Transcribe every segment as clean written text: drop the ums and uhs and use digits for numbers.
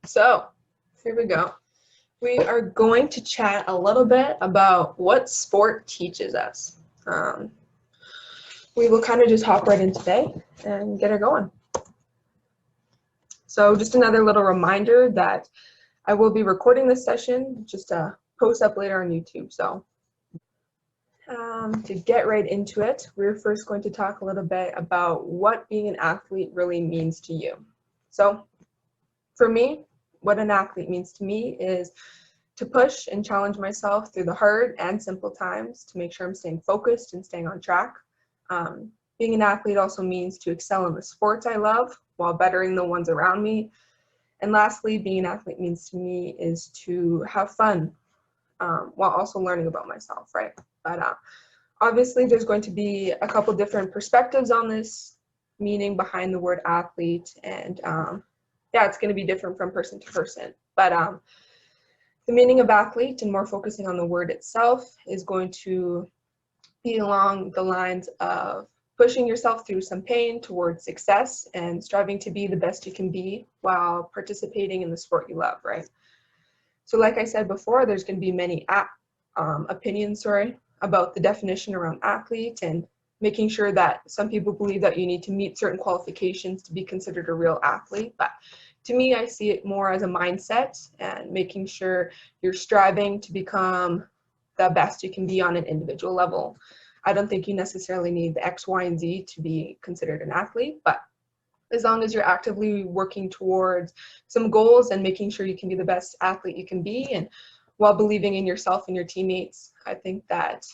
So here we go. We are going to chat a little bit about what sport teaches us. We will kind of just hop right in today and get her going. So just another little reminder that I will be recording this session just to post up later on YouTube. So to get right into it, we're first going to talk a little bit about what being an athlete really means to you. So for me, what an athlete means to me is to push and challenge myself through the hard and simple times to make sure I'm staying focused and staying on track. Being an athlete also means to excel in the sports I love while bettering the ones around me. And lastly, being an athlete means to me is to have fun while also learning about myself, right? But obviously there's going to be a couple different perspectives on this meaning behind the word athlete, and yeah, it's going to be different from person to person. But the meaning of athlete, and more focusing on the word itself, is going to be along the lines of pushing yourself through some pain towards success and striving to be the best you can be while participating in the sport you love, right? So like I said before, there's going to be many opinions, about the definition around athlete, and making sure that some people believe that you need to meet certain qualifications to be considered a real athlete. But to me, I see it more as a mindset and making sure you're striving to become the best you can be on an individual level. I don't think you necessarily need the X, Y, and Z to be considered an athlete, but as long as you're actively working towards some goals and making sure you can be the best athlete you can be, and while believing in yourself and your teammates, I think that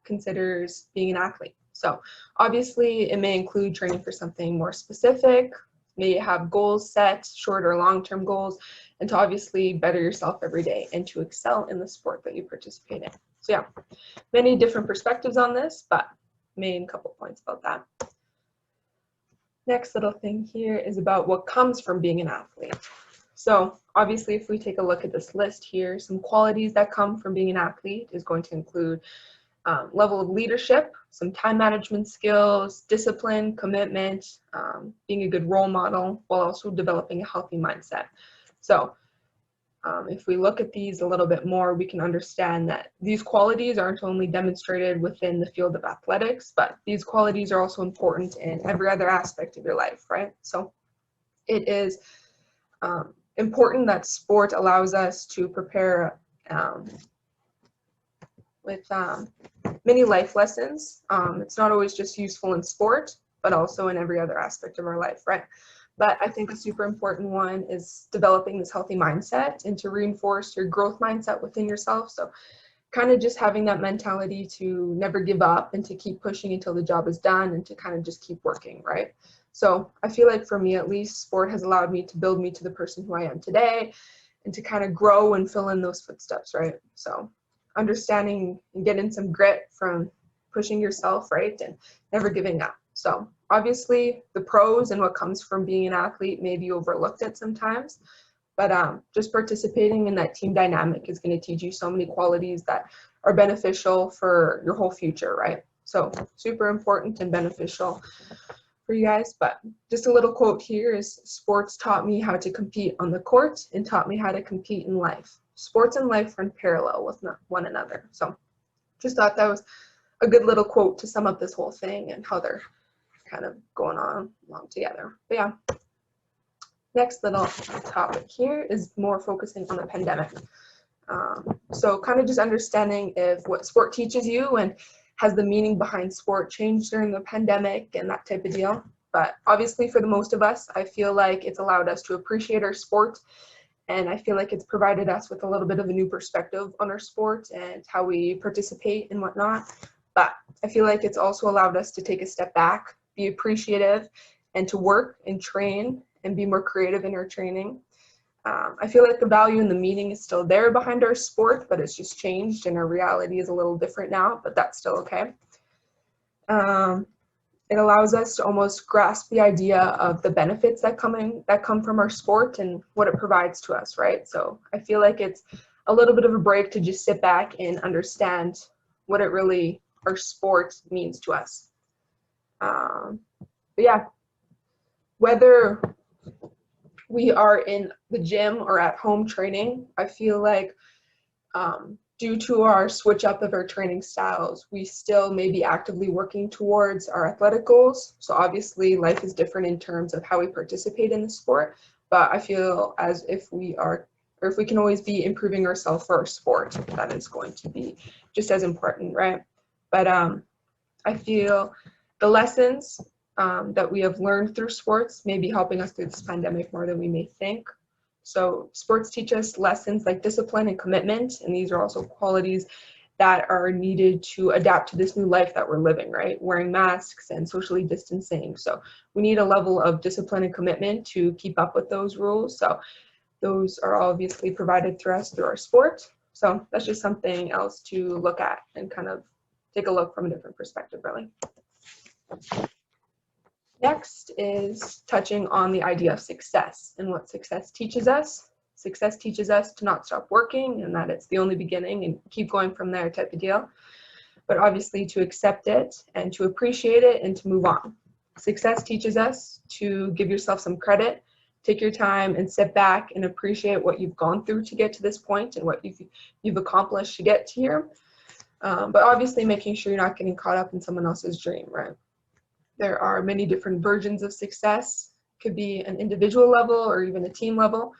considers being an athlete. So obviously it may include training for something more specific, may have goals set, short or long-term goals, and to obviously better yourself every day and to excel in the sport that you participate in. So yeah, many different perspectives on this, but main couple points about that. Next little thing here is about what comes from being an athlete. So obviously if we take a look at this list here, some qualities that come from being an athlete is going to include level of leadership, some time management skills, discipline, commitment, being a good role model, while also developing a healthy mindset. So if we look at these a little bit more, we can understand that these qualities aren't only demonstrated within the field of athletics, but these qualities are also important in every other aspect of your life, right? So it is important that sport allows us to prepare with many life lessons. It's not always just useful in sport, but also in every other aspect of our life, right? But I think a super important one is developing this healthy mindset and to reinforce your growth mindset within yourself. So kind of just having that mentality to never give up and to keep pushing until the job is done and to kind of just keep working, right? So I feel like for me at least, sport has allowed me to build me to the person who I am today and to kind of grow and fill in those footsteps, right? So understanding and getting some grit from pushing yourself, right, and never giving up. So obviously the pros and what comes from being an athlete may be overlooked at sometimes, but just participating in that team dynamic is going to teach you so many qualities that are beneficial for your whole future, right? So super important and beneficial for you guys. But just a little quote here is, sports taught me how to compete on the court and taught me how to compete in life. Sports and life run parallel with one another. So just thought that was a good little quote to sum up this whole thing and how they're kind of going on along together. But yeah, next little topic here is more focusing on the pandemic. So kind of just understanding if what sport teaches you and has the meaning behind sport changed during the pandemic and that type of deal. But obviously for the most of us, I feel like it's allowed us to appreciate our sport, and I feel like it's provided us with a little bit of a new perspective on our sport and how we participate and whatnot. But I feel like it's also allowed us to take a step back, be appreciative, and to work and train and be more creative in our training. I feel like the value and the meaning is still there behind our sport, but it's just changed and our reality is a little different now, but that's still okay. It allows us to almost grasp the idea of the benefits that come from our sport and what it provides to us, right? So I feel like it's a little bit of a break to just sit back and understand what it really, our sport means to us. But yeah, whether we are in the gym or at home training, I feel like due to our switch up of our training styles, we still may be actively working towards our athletic goals. So obviously life is different in terms of how we participate in the sport, but I feel as if we are, or if we can always be improving ourselves for our sport, that is going to be just as important, right? But I feel the lessons that we have learned through sports may be helping us through this pandemic more than we may think. So sports teach us lessons like discipline and commitment, and these are also qualities that are needed to adapt to this new life that we're living, right? Wearing masks and socially distancing. So we need a level of discipline and commitment to keep up with those rules. So those are obviously provided through us through our sport. So that's just something else to look at and kind of take a look from a different perspective, really. Next is touching on the idea of success and what success teaches us. Success teaches us to not stop working and that it's the only beginning and keep going from there type of deal. But obviously to accept it and to appreciate it and to move on. Success teaches us to give yourself some credit, take your time and sit back and appreciate what you've gone through to get to this point and what you've accomplished to get to here. But obviously making sure you're not getting caught up in someone else's dream, right? There are many different versions of success. It could be an individual level or even a team level.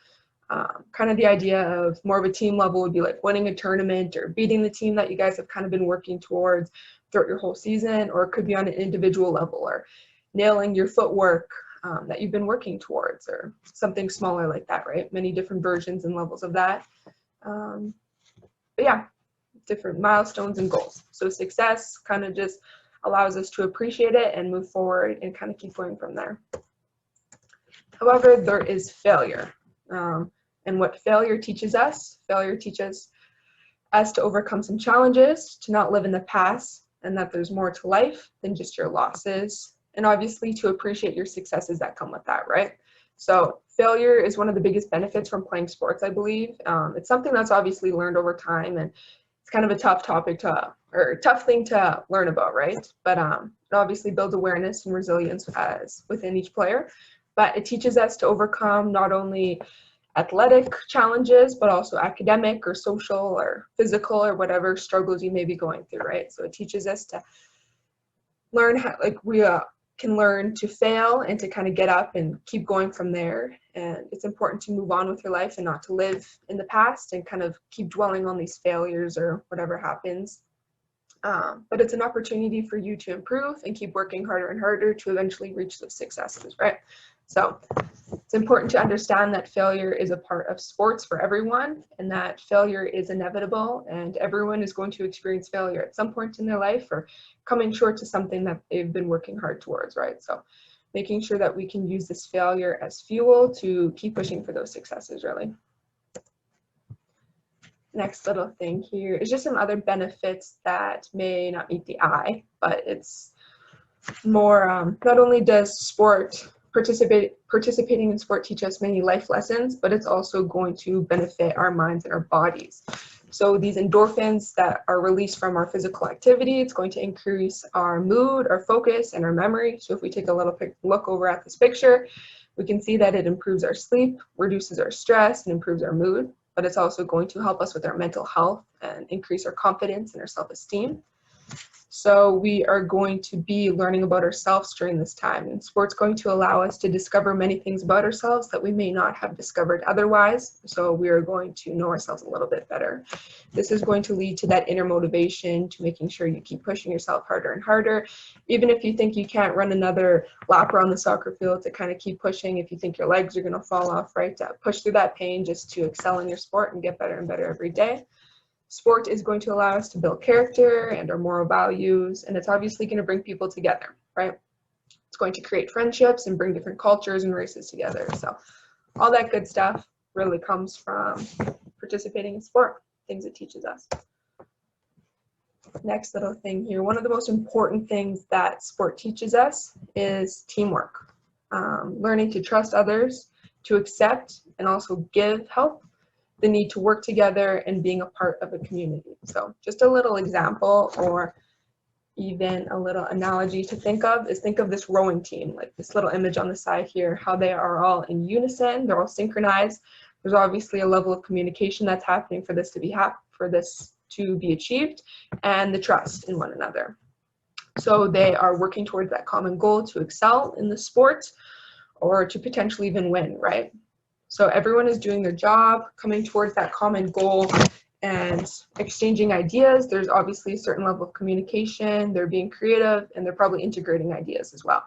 Kind of the idea of more of a team level would be like winning a tournament or beating the team that you guys have kind of been working towards throughout your whole season, or it could be on an individual level or nailing your footwork that you've been working towards or something smaller like that, right? Many different versions and levels of that. But yeah, different milestones and goals. So success kind of just allows us to appreciate it and move forward and kind of keep going from there. However, there is failure. And what failure teaches us us to overcome some challenges, to not live in the past, and that there's more to life than just your losses, and obviously to appreciate your successes that come with that, right? So failure is one of the biggest benefits from playing sports, I believe. It's something that's obviously learned over time, and it's kind of a tough thing to learn about, right? But it obviously builds awareness and resilience as within each player. But it teaches us to overcome not only athletic challenges, but also academic or social or physical or whatever struggles you may be going through, right? So it teaches us to learn how, like we can learn to fail and to kind of get up and keep going from there. And it's important to move on with your life and not to live in the past and kind of keep dwelling on these failures or whatever happens. But it's an opportunity for you to improve and keep working harder and harder to eventually reach those successes, right? So it's important to understand that failure is a part of sports for everyone and that failure is inevitable and everyone is going to experience failure at some point in their life or coming short to something that they've been working hard towards, right? So making sure that we can use this failure as fuel to keep pushing for those successes, really. Next little thing here is just some other benefits that may not meet the eye, but it's more, not only does participating in sport teach us many life lessons, but it's also going to benefit our minds and our bodies. So these endorphins that are released from our physical activity, it's going to increase our mood, our focus, and our memory. So if we take a little look over at this picture, we can see that it improves our sleep, reduces our stress, and improves our mood. But it's also going to help us with our mental health and increase our confidence and our self-esteem. So we are going to be learning about ourselves during this time, and sport's going to allow us to discover many things about ourselves that we may not have discovered otherwise. So we are going to know ourselves a little bit better. This is going to lead to that inner motivation to making sure you keep pushing yourself harder and harder. Even if you think you can't run another lap around the soccer field, to kind of keep pushing. If you think your legs are going to fall off, right, to push through that pain just to excel in your sport and get better and better every day. Sport is going to allow us to build character and our moral values, and it's obviously going to bring people together, right? It's going to create friendships and bring different cultures and races together. So all that good stuff really comes from participating in sport, things it teaches us. Next little thing here, one of the most important things that sport teaches us is teamwork. Learning to trust others, to accept and also give help, the need to work together, and being a part of a community. So just a little example or even a little analogy to think of is, think of this rowing team, like this little image on the side here, how they are all in unison, they're all synchronized. There's obviously a level of communication that's happening for this to be achieved, and the trust in one another. So they are working towards that common goal to excel in the sport or to potentially even win, right? So everyone is doing their job, coming towards that common goal and exchanging ideas. There's obviously a certain level of communication, they're being creative, and they're probably integrating ideas as well.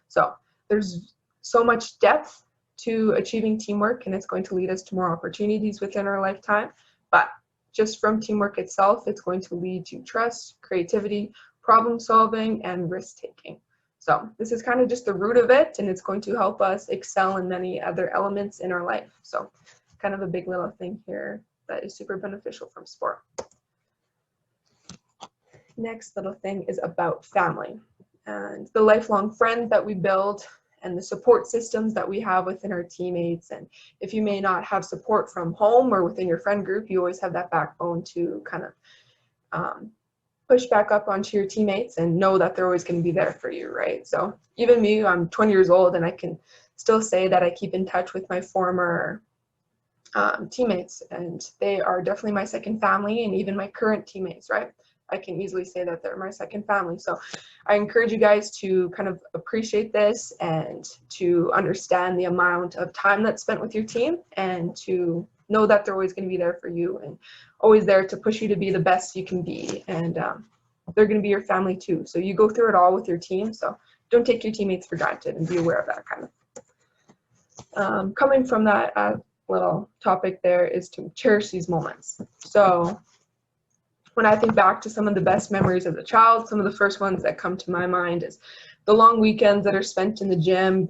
So there's so much depth to achieving teamwork, and it's going to lead us to more opportunities within our lifetime. But just from teamwork itself, it's going to lead to trust, creativity, problem solving, and risk taking. So this is kind of just the root of it, and it's going to help us excel in many other elements in our life. So kind of a big little thing here that is super beneficial from sport. Next little thing is about family and the lifelong friends that we build and the support systems that we have within our teammates. And if you may not have support from home or within your friend group, you always have that backbone to kind of push back up onto your teammates and know that they're always going to be there for you, right? So even me, I'm 20 years old, and I can still say that I keep in touch with my former teammates, and they are definitely my second family, and even my current teammates, right? I can easily say that they're my second family. So I encourage you guys to kind of appreciate this and to understand the amount of time that's spent with your team, and to know that they're always going to be there for you and always there to push you to be the best you can be. And they're going to be your family too. So you go through it all with your team. So don't take your teammates for granted, and be aware of that kind of. Coming from that little topic there is to cherish these moments. So when I think back to some of the best memories as a child, some of the first ones that come to my mind is the long weekends that are spent in the gym,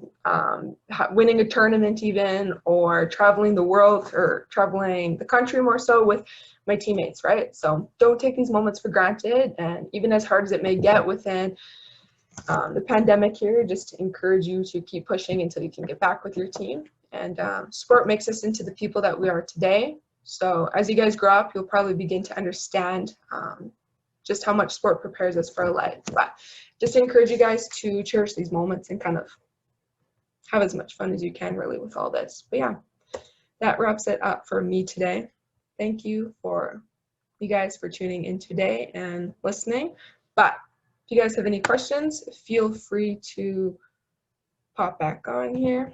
winning a tournament even, or traveling the world or traveling the country more so with my teammates, right? So don't take these moments for granted, and even as hard as it may get within the pandemic here, just to encourage you to keep pushing until you can get back with your team. And sport makes us into the people that we are today. So as you guys grow up, you'll probably begin to understand just how much sport prepares us for our life. But just encourage you guys to cherish these moments and kind of have as much fun as you can really with all this. But yeah, that wraps it up for me today. Thank you guys for tuning in today and listening. But if you guys have any questions, feel free to pop back on here.